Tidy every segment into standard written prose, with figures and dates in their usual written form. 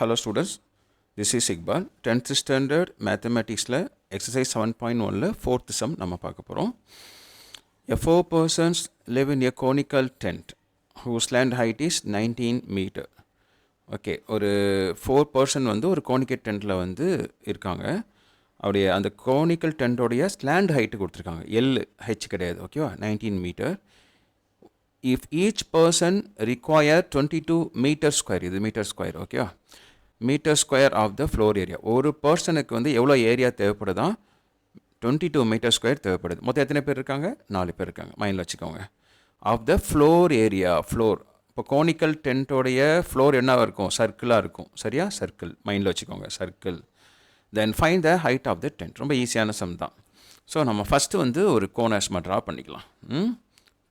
Hello students, this is Iqbal. 10th standard mathematicsல exercise 7.1ல 4th sum நம்ம பார்க்க போறோம். A 4 persons live in a conical tent whose land height is 19 meter. Okay, ஒரு 4 person வந்து ஒரு conical டென்ட்டில் வந்து இருக்காங்க. அவருடைய அந்த கோனிக்கல் டென்ட்டோடைய ஸ்லாண்ட் ஹைட்டு கொடுத்துருக்காங்க. ஹெச் கிடையாது, ஓகேவா? 19 metre. If each person require 22 meter square, இது மீட்டர் ஸ்கொயர், ஓகேவா? Metre square of the floor area. ஒரு பர்சனுக்கு வந்து எவ்வளோ ஏரியா தேவைப்படுதா? 22 மீட்டர் ஸ்கொயர் தேவைப்படுது. மொத்தம் எத்தனை பேர் இருக்காங்க? 4 பேர் இருக்காங்க. மைண்டில் வச்சுக்கோங்க. Of the floor area, floor. இப்போ கோனிக்கல் டென்ட்டோடைய ஃப்ளோர் என்ன இருக்கும்? சர்க்கிளாக இருக்கும், சரியா? சர்க்கிள் மைண்டில் வச்சுக்கோங்க, circle. Then find the height of the tent. ரொம்ப ஈஸியான சம் தான். ஸோ நம்ம ஃபஸ்ட்டு வந்து ஒரு கோனாஸ்மா ட்ரா பண்ணிக்கலாம்.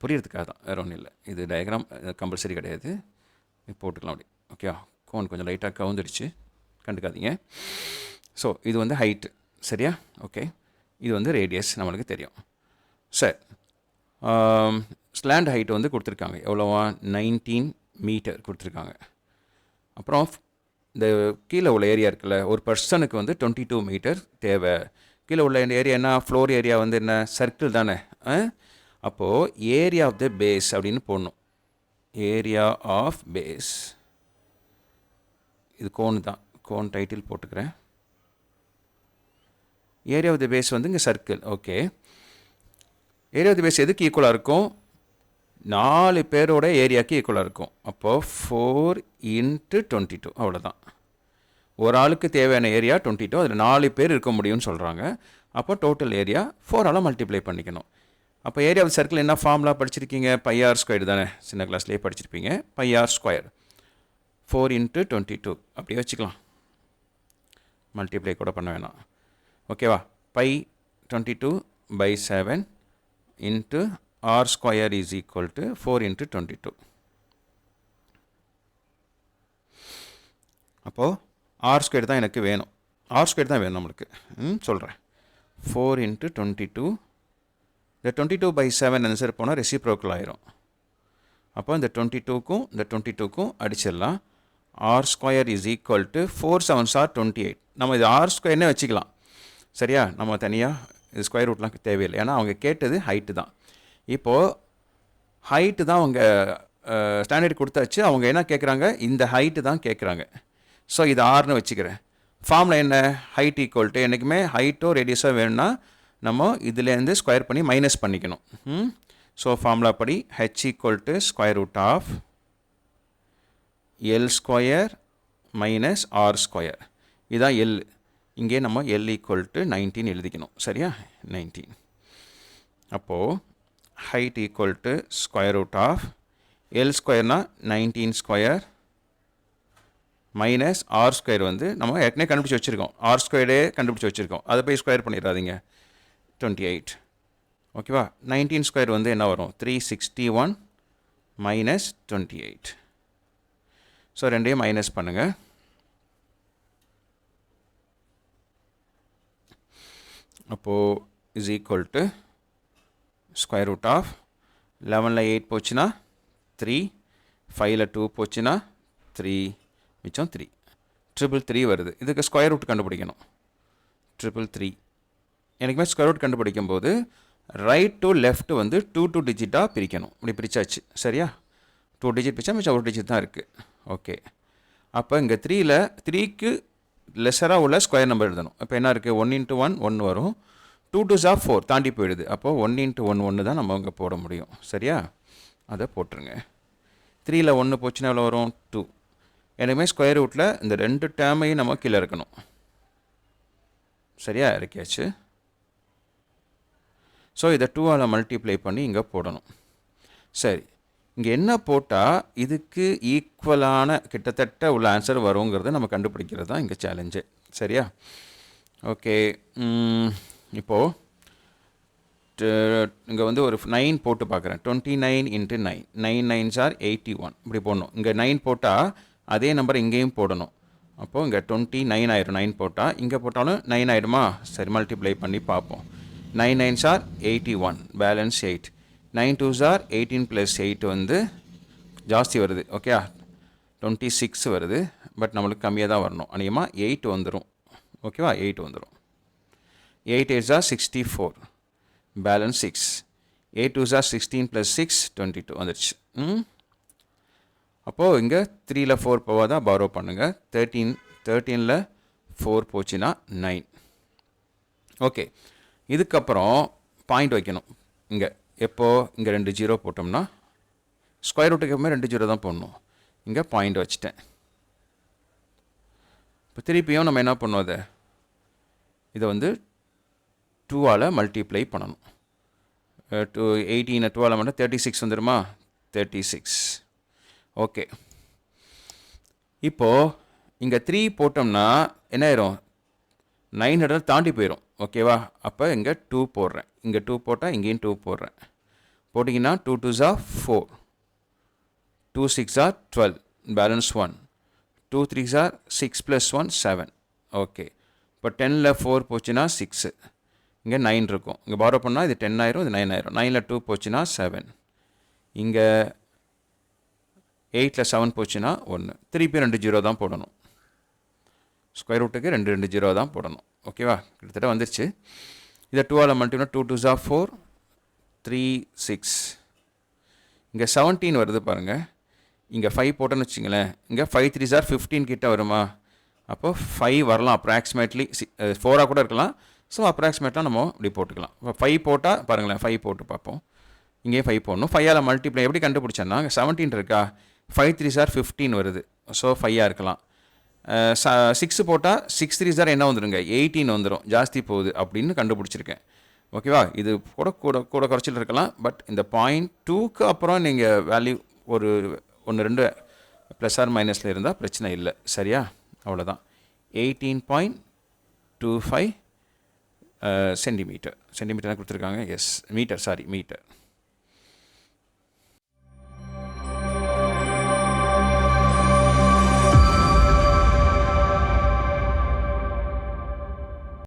புரியறதுக்காக தான், வேறு ஒன்றும் இல்லை. இது டயக்ராம் கம்பல்சரி கிடையாது, போட்டுக்கலாம் அப்படி, ஓகே? கோன் கொஞ்சம் லைட்டாக கவுந்துடுச்சு, கண்டுக்காதீங்க. ஸோ இது வந்து ஹைட்டு, சரியா? ஓகே, இது வந்து ரேடியஸ் நம்மளுக்கு தெரியும். சரி, ஸ்லாண்ட் ஹைட் வந்து கொடுத்துருக்காங்க. எவ்வளோவா? 19 மீட்டர் கொடுத்துருக்காங்க. அப்புறம் இந்த கீழே உள்ள ஏரியா இருக்குல்ல, ஒரு பர்சனுக்கு வந்து 22 மீட்டர் தேவை. கீழே உள்ள இந்த ஏரியா என்ன? ஃப்ளோர் ஏரியா வந்து என்ன? சர்க்கிள் தானே. அப்போது ஏரியா ஆஃப் த பேஸ் அப்படின்னு போடணும். ஏரியா ஆஃப் பேஸ், இது கோன் தான், கோன் டைட்டில் போட்டுக்கிறேன். ஏரியா ஆஃப் த பேஸ் வந்து இங்கே circle, okay. Area of the base எதுக்கு ஈக்குவலாக இருக்கும்? 4 பேரோட ஏரியாவுக்கு ஈக்குவலாக இருக்கும். அப்போது 4 × 22, அவ்வளோதான். ஒரு ஆளுக்கு தேவையான ஏரியா 22, அதில் 4 பேர் இருக்க முடியும்னு சொல்கிறாங்க. அப்போ டோட்டல் ஏரியா 4ஆல் மல்டிப்ளை பண்ணிக்கணும். அப்போ ஏரியா ஆஃப் சர்க்கிள் என்ன ஃபார்முலா படிச்சிருக்கீங்க? πr ஸ்கொயர் தானே, சின்ன கிளாஸ்லேயே படிச்சிருப்பீங்க. πr ஸ்கொயர் 4 × 22 அப்படியே வச்சுக்கலாம், மல்டிப்ளை கூட பண்ண வேணாம், ஓகேவா? Pi 22/7 × r square is equal to 4 × 22. அப்போது r ஸ்கொயர் தான் எனக்கு வேணும், r ஸ்கொயர் தான் வேணும் நம்மளுக்கு. சொல்கிறேன். 4 × 22, இந்த 22/7 ஆன்சர் போனால் ரெசிப்ரோக்கல் ஆயிரும். அப்போ இந்த 22க்கும் இந்த 22க்கும் அடிச்சிடலாம். R square is equal to 4 7s are 28. நம்ம இது ஆர் ஸ்கொயர்னே வச்சுக்கலாம், சரியா? நம்ம தனியாக இது ஸ்கொயர் ரூட்லாம் தேவையில்லை, ஏன்னா அவங்க கேட்டது ஹைட்டு தான். இப்போது ஹைட்டு தான் அவங்க ஸ்டாண்டர்ட் கொடுத்தாச்சு. அவங்க என்ன கேட்குறாங்க? இந்த ஹைட்டு தான் கேட்குறாங்க. ஸோ இது ஆர்னு வச்சுக்கிறேன். ஃபார்மில் என்ன? ஹைட் ஈக்குவல் டு, என்றைக்குமே ஹைட்டோ ரேடியஸோ வேணும்னா நம்ம இதுலேருந்து ஸ்கொயர் பண்ணி மைனஸ் பண்ணிக்கணும். ஸோ ஃபார்முலா படி H equal to square root of L square minus R square. இதுதான் எல். இங்கே நம்ம எல் ஈக்குவல் டு 19 எழுதிக்கணும், சரியா? 19. அப்போது height equal to square root of L ஸ்கொயர்னா 19 ஸ்கொயர் மைனஸ் ஆர் ஸ்கொயர் வந்து நம்ம ஏற்கனவே கண்டுபிடிச்சி வச்சுருக்கோம். ஆர் ஸ்கொயரே கண்டுபிடிச்சி வச்சுருக்கோம், அதை போய் ஸ்கொயர் பண்ணிடாதீங்க. 28, ஓகேவா? 19 ஸ்கொயர் வந்து என்ன வரும்? 361 மைனஸ் 28. ஸோ ரெண்டையும் மைனஸ் பண்ணுங்கள். அப்போது is equal to square root of 11ல் 8 போச்சுன்னா 3, 5ல் 2 போச்சுன்னா 3, மிச்சம் 3, 333 வருது. இதுக்கு ஸ்கொயர் ரூட் கண்டுபிடிக்கணும். 333 எனக்குமே ஸ்கொயர் ரூட் கண்டுபிடிக்கும் போது ரைட் டு லெஃப்ட் வந்து 2 டிஜிட்டாக பிரிக்கணும். இப்படி பிரிச்சாச்சு, சரியா? 2 டிஜிட் பிரிச்சா மிச்சம் 1 டிஜிட் தான் இருக்குது, ஓகே. அப்போ இங்கே 3க்கு லெஸராக உள்ள ஸ்கொயர் நம்பர் எழுதணும். இப்போ என்ன இருக்குது? 1 × 1 1 வரும். 2 2s are 4 தாண்டி போயிடுது. அப்போது 1 × 1 1 தான் நம்ம இங்கே போட முடியும், சரியா? அதை போட்டுருங்க. 3ல் 1 போச்சுன்னா எவ்வளோ வரும்? 2. எனக்குமே ஸ்கொயர் ரூட்டில் இந்த 2 டேர்மையும் நம்ம கீழே இருக்கணும், சரியா? இருக்கியாச்சு. ஸோ இதை 2ஆல் மல்டிப்ளை பண்ணி இங்கே போடணும். சரி, இங்கே என்ன போட்டால் இதுக்கு ஈக்குவலான கிட்டத்தட்ட உள்ள ஆன்சர் வருங்கிறத நம்ம கண்டுபிடிக்கிறது தான் இங்கே சேலஞ்சு, சரியா? ஓகே, இப்போது இங்கே வந்து ஒரு 9 போட்டு பார்க்குறேன். 29 × 9, 9 9s are 81, இப்படி போடணும். இங்கே 9 போட்டால் அதே நம்பர் இங்கேயும் போடணும். அப்போது இங்கே 29 ஆயிரும். 9 போட்டால் இங்கே போட்டாலும் 9 ஆகிடுமா? சரி, மல்டிப்ளை பண்ணி பார்ப்போம். 9 9s are 81, balance 8. 9 2s are 18 + 8 வந்து ஜாஸ்தி வருது, ஓகே? 26 வருது. பட் நம்மளுக்கு கம்மியாக தான் வரணும். அநேகமாக 8 வந்துடும். ஓகேவா, 8 வந்துடும். 8 8s are 64, balance 6. 8 2s are 16 + 6 22 வந்துடுச்சு. அப்போது இங்கே 3ல் 4 போவாதான் பாரோ பண்ணுங்கள். 13ல் 4 போச்சுன்னா 9. ஓகே, இதுக்கப்புறம் பாயிண்ட் வைக்கணும். இங்கே இங்கே 2 0 போட்டோம்னா ஸ்கொயர் ரூட்டுக்கு எப்பவுமே 2 0 தான் போடணும். இங்கே பாயிண்ட் வச்சுட்டேன். இப்போ திருப்பியும் நம்ம என்ன பண்ணுவோம், இதை வந்து 2ஆல் மல்டிப்ளை பண்ணணும். 18 12 மட்டும் 36 வந்துடுமா, 36. ஓகே, இப்போது இங்கே 3 போட்டோம்னா என்ன ஆயிரும், 900 தாண்டி போயிடும். ஓகேவா, அப்போ இங்கே 2 போடுறேன். இங்கே 2 போட்டால் இங்கேயும் 2 போடுறேன். போட்டிங்கன்னா 2 2s are 4, 2 6 are 12, balance 1, 2 3s are 6 + 1 7. Okay, இப்போ 10ல் 4 போச்சுன்னா 6, இங்கே 9 இருக்கும். இங்கே பாரோ பண்ணால் இது 10 ஆயிரும், இது 9 ஆயிரும். 9ல் 2 போச்சுன்னா 7, இங்கே 8ல் 7 போச்சுன்னா 1. திருப்பி 2 0 தான் போடணும். ஸ்கொயர் ரூட்டுக்கு 2 2 0 தான் போடணும். ஓகேவா, கிட்டத்தட்ட வந்துருச்சு. இதை 2ஆல் மல்டிப்ளை 2 2s are 4, 3 6. இங்கே 17 வருது பாருங்கள். இங்கே 5 போட்டோன்னு வச்சிங்களேன். இங்கே 5 3s are 15 கிட்ட வருமா. அப்போ 5 வரலாம் அப்ராக்சிமேட்லி. 4ஆக கூட இருக்கலாம். ஸோ அப்ராக்சிமேட்டாக நம்ம இப்படி போட்டுக்கலாம். இப்போ 5 போட்டால் பாருங்களேன், 5 போட்டு பார்ப்போம். இங்கேயே 5 போடணும். 5ஆல் மல்டிப்ளை எப்படி கண்டுபிடிச்சேன்னா 17 இருக்கா, 5 3s are 15 வருது. ஸோ 5ஆக இருக்கலாம். 6 போட்டால் 6 3s are என்ன வந்துடுங்க, 18 வந்துடும். ஜாஸ்தி போகுது அப்படின்னு கண்டுபிடிச்சிருக்கேன். ஓகேவா, இது கூட கூட கூட குறைச்சிட்டு இருக்கலாம். பட் இந்த பாயிண்ட் 2க்கு அப்புறம் நீங்கள் வேல்யூ ஒரு 1 2 ப்ளஸ் ஆர் மைனஸில் இருந்தால் பிரச்சனை இல்லை. சரியா, அவ்வளோதான். 18.25 சென்டிமீட்டர். சென்டிமீட்டர் கொடுத்துருக்காங்க. Yes, metre, sorry metre.